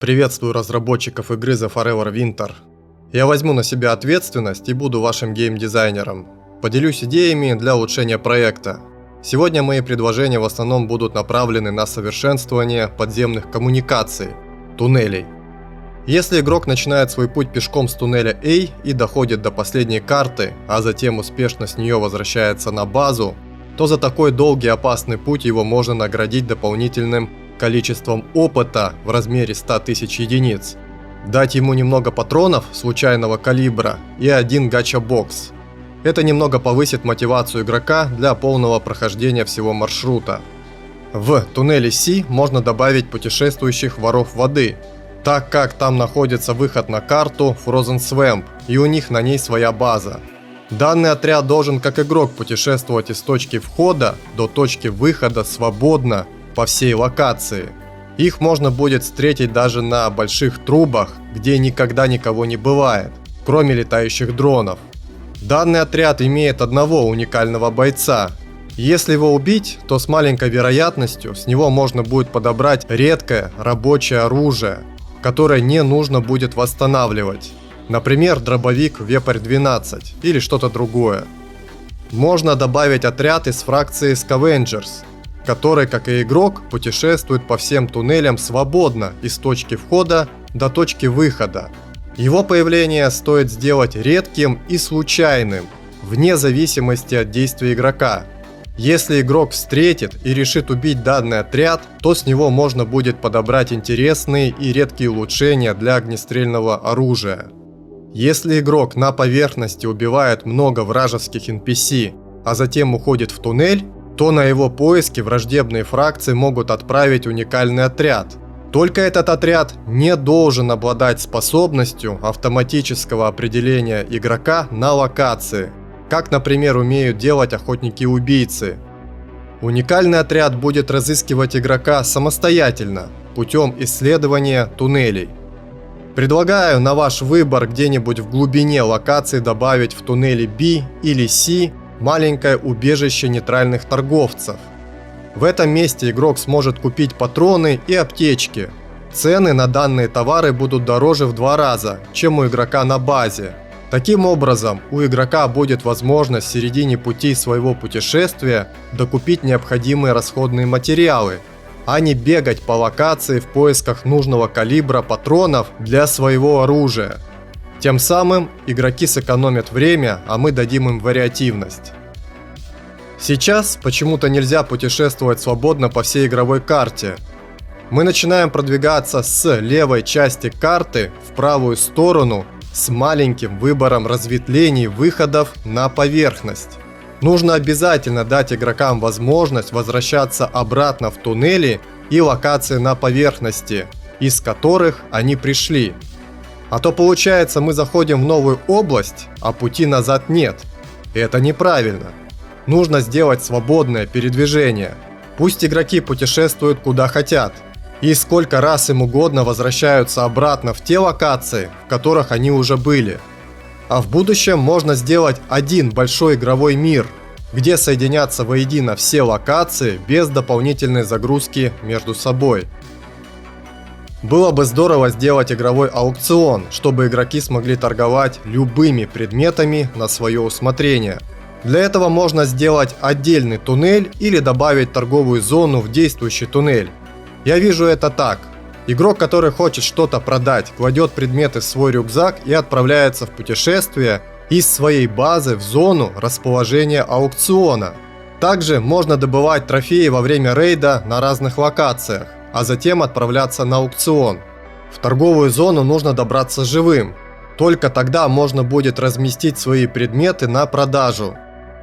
Приветствую разработчиков игры The Forever Winter. Я возьму на себя ответственность и буду вашим геймдизайнером. Поделюсь идеями для улучшения проекта. Сегодня мои предложения в основном будут направлены на совершенствование подземных коммуникаций, туннелей. Если игрок начинает свой путь пешком с туннеля A и доходит до последней карты, а затем успешно с нее возвращается на базу, то за такой долгий и опасный путь его можно наградить дополнительным количеством опыта в размере 100 тысяч единиц, дать ему немного патронов случайного калибра и один гача-бокс. Это немного повысит мотивацию игрока для полного прохождения всего маршрута. В туннеле C можно добавить путешествующих воров воды, так как там находится выход на карту Frozen Swamp, и у них на ней своя база. Данный отряд должен как игрок путешествовать из точки входа до точки выхода свободно по всей локации. Их можно будет встретить даже на больших трубах, где никогда никого не бывает, кроме летающих дронов. Данный отряд имеет одного уникального бойца. Если его убить, то с маленькой вероятностью с него можно будет подобрать редкое рабочее оружие, которое не нужно будет восстанавливать. Например, дробовик Вепрь-12 или что-то другое. Можно добавить отряд из фракции Scavengers, который, как и игрок, путешествует по всем туннелям свободно из точки входа до точки выхода. Его появление стоит сделать редким и случайным, вне зависимости от действия игрока. Если игрок встретит и решит убить данный отряд, то с него можно будет подобрать интересные и редкие улучшения для огнестрельного оружия. Если игрок на поверхности убивает много вражеских NPC, а затем уходит в туннель, то на его поиски враждебные фракции могут отправить уникальный отряд. Только этот отряд не должен обладать способностью автоматического определения игрока на локации, как, например, умеют делать охотники-убийцы. Уникальный отряд будет разыскивать игрока самостоятельно, путем исследования туннелей. Предлагаю на ваш выбор где-нибудь в глубине локации добавить в туннеле B или C маленькое убежище нейтральных торговцев. В этом месте игрок сможет купить патроны и аптечки. Цены на данные товары будут дороже в 2 раза, чем у игрока на базе. Таким образом, у игрока будет возможность в середине пути своего путешествия докупить необходимые расходные материалы, а не бегать по локации в поисках нужного калибра патронов для своего оружия. Тем самым игроки сэкономят время, а мы дадим им вариативность. Сейчас почему-то нельзя путешествовать свободно по всей игровой карте. Мы начинаем продвигаться с левой части карты в правую сторону с маленьким выбором разветвлений выходов на поверхность. Нужно обязательно дать игрокам возможность возвращаться обратно в туннели и локации на поверхности, из которых они пришли. А то получается, мы заходим в новую область, а пути назад нет. Это неправильно. Нужно сделать свободное передвижение. Пусть игроки путешествуют куда хотят и сколько раз им угодно возвращаются обратно в те локации, в которых они уже были. А в будущем можно сделать один большой игровой мир, где соединятся воедино все локации без дополнительной загрузки между собой. Было бы здорово сделать игровой аукцион, чтобы игроки смогли торговать любыми предметами на свое усмотрение. Для этого можно сделать отдельный туннель или добавить торговую зону в действующий туннель. Я вижу это так. Игрок, который хочет что-то продать, кладет предметы в свой рюкзак и отправляется в путешествие из своей базы в зону расположения аукциона. Также можно добывать трофеи во время рейда на разных локациях, а затем отправляться на аукцион. В торговую зону нужно добраться живым. Только тогда можно будет разместить свои предметы на продажу.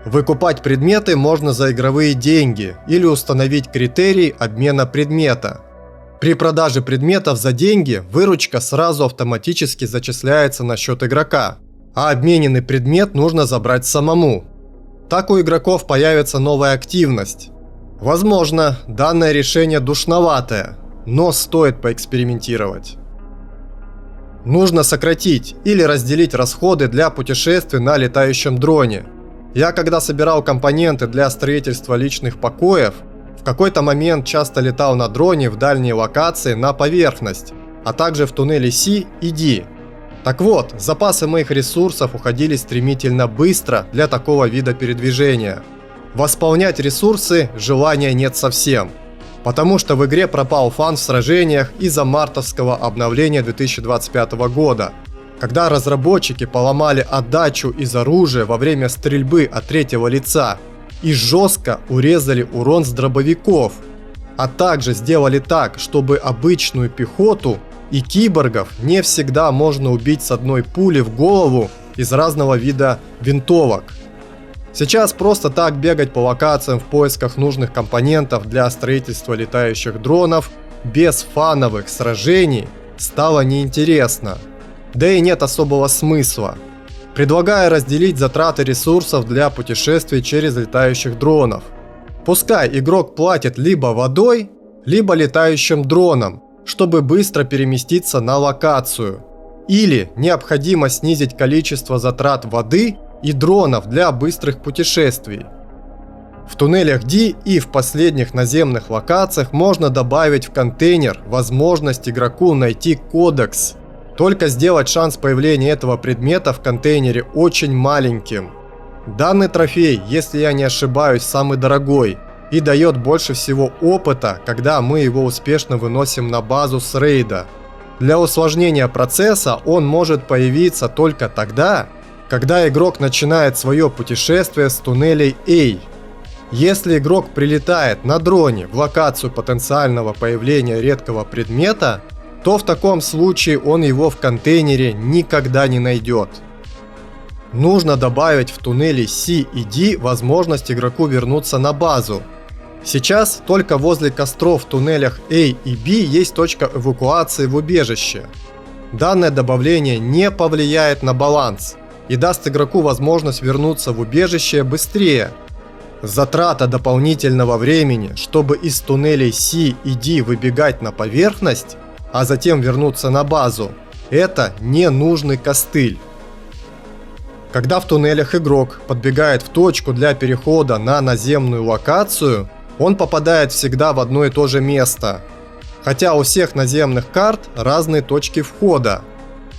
Выкупать предметы можно за игровые деньги или установить критерий обмена предмета. При продаже предметов за деньги выручка сразу автоматически зачисляется на счет игрока, а обмененный предмет нужно забрать самому. Так у игроков появится новая активность. Возможно, данное решение душноватое, но стоит поэкспериментировать. Нужно сократить или разделить расходы для путешествий на летающем дроне. Я когда собирал компоненты для строительства личных покоев, в какой-то момент часто летал на дроне в дальние локации на поверхность, а также в туннели C и D. Так вот, запасы моих ресурсов уходили стремительно быстро для такого вида передвижения. Восполнять ресурсы желания нет совсем, потому что в игре пропал фан в сражениях из-за мартовского обновления 2025 года, когда разработчики поломали отдачу из оружия во время стрельбы от третьего лица и жестко урезали урон с дробовиков, а также сделали так, чтобы обычную пехоту и киборгов не всегда можно убить с одной пули в голову из разного вида винтовок. Сейчас просто так бегать по локациям в поисках нужных компонентов для строительства летающих дронов без фановых сражений стало неинтересно. Да и нет особого смысла. Предлагаю разделить затраты ресурсов для путешествий через летающих дронов. Пускай игрок платит либо водой, либо летающим дроном, чтобы быстро переместиться на локацию. Или необходимо снизить количество затрат воды и дронов для быстрых путешествий. В туннелях D и в последних наземных локациях можно добавить в контейнер возможность игроку найти кодекс. Только сделать шанс появления этого предмета в контейнере очень маленьким. Данный трофей, если я не ошибаюсь, самый дорогой и дает больше всего опыта, когда мы его успешно выносим на базу с рейда. Для усложнения процесса он может появиться только тогда, когда игрок начинает свое путешествие с туннелей A. Если игрок прилетает на дроне в локацию потенциального появления редкого предмета, то в таком случае он его в контейнере никогда не найдет. Нужно добавить в туннели C и D возможность игроку вернуться на базу. Сейчас только возле костров в туннелях A и B есть точка эвакуации в убежище. Данное добавление не повлияет на баланс и даст игроку возможность вернуться в убежище быстрее. Затрата дополнительного времени, чтобы из туннелей C и D выбегать на поверхность, а затем вернуться на базу, это ненужный костыль. Когда в туннелях игрок подбегает в точку для перехода на наземную локацию, он попадает всегда в одно и то же место. Хотя у всех наземных карт разные точки входа.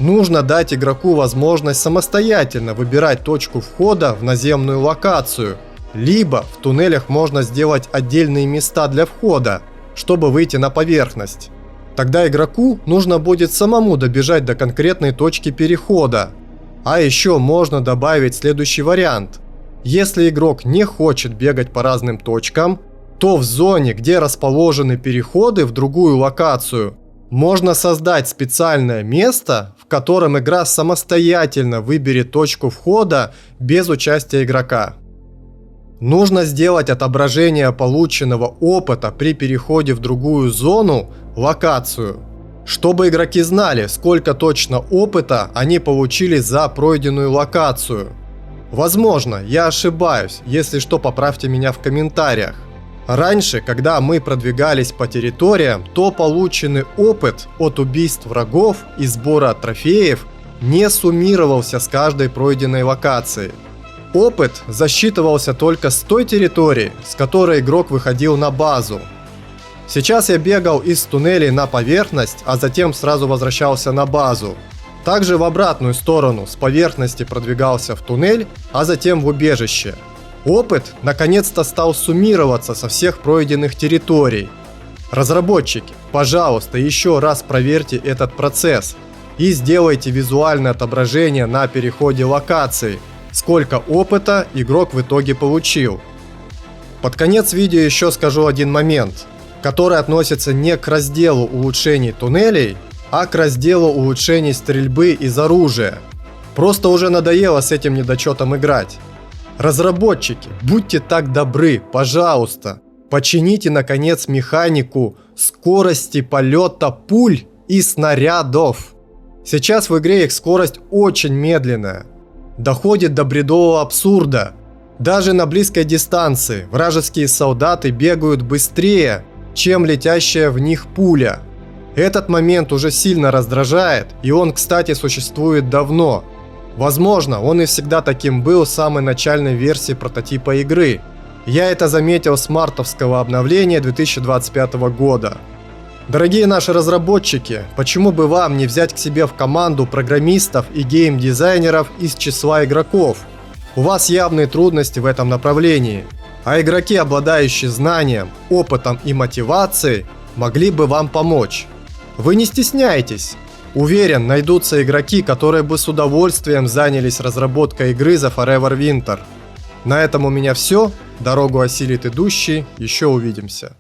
Нужно дать игроку возможность самостоятельно выбирать точку входа в наземную локацию, либо в туннелях можно сделать отдельные места для входа, чтобы выйти на поверхность. Тогда игроку нужно будет самому добежать до конкретной точки перехода. А еще можно добавить следующий вариант. Если игрок не хочет бегать по разным точкам, то в зоне, где расположены переходы в другую локацию, можно создать специальное место, в котором игра самостоятельно выберет точку входа без участия игрока. Нужно сделать отображение полученного опыта при переходе в другую зону, локацию, чтобы игроки знали, сколько точно опыта они получили за пройденную локацию. Возможно, я ошибаюсь, если что, поправьте меня в комментариях. Раньше, когда мы продвигались по территориям, то полученный опыт от убийств врагов и сбора трофеев не суммировался с каждой пройденной локацией. Опыт засчитывался только с той территории, с которой игрок выходил на базу. Сейчас я бегал из туннелей на поверхность, а затем сразу возвращался на базу. Также в обратную сторону с поверхности продвигался в туннель, а затем в убежище. Опыт наконец-то стал суммироваться со всех пройденных территорий. Разработчики, пожалуйста, еще раз проверьте этот процесс и сделайте визуальное отображение на переходе локации, сколько опыта игрок в итоге получил. Под конец видео еще скажу один момент, который относится не к разделу улучшений туннелей, а к разделу улучшений стрельбы из оружия. Просто уже надоело с этим недочетом играть. Разработчики, будьте так добры, пожалуйста, почините наконец механику скорости полета пуль и снарядов. Сейчас в игре их скорость очень медленная, доходит до бредового абсурда. Даже на близкой дистанции вражеские солдаты бегают быстрее, чем летящая в них пуля. Этот момент уже сильно раздражает, и он, кстати, существует давно. Возможно, он и всегда таким был с самой начальной версии прототипа игры. Я это заметил с мартовского обновления 2025 года. Дорогие наши разработчики, почему бы вам не взять к себе в команду программистов и геймдизайнеров из числа игроков? У вас явные трудности в этом направлении, а игроки, обладающие знанием, опытом и мотивацией, могли бы вам помочь. Вы не стесняйтесь. Уверен, найдутся игроки, которые бы с удовольствием занялись разработкой игры The Forever Winter. На этом у меня все. Дорогу осилит идущий. Еще увидимся.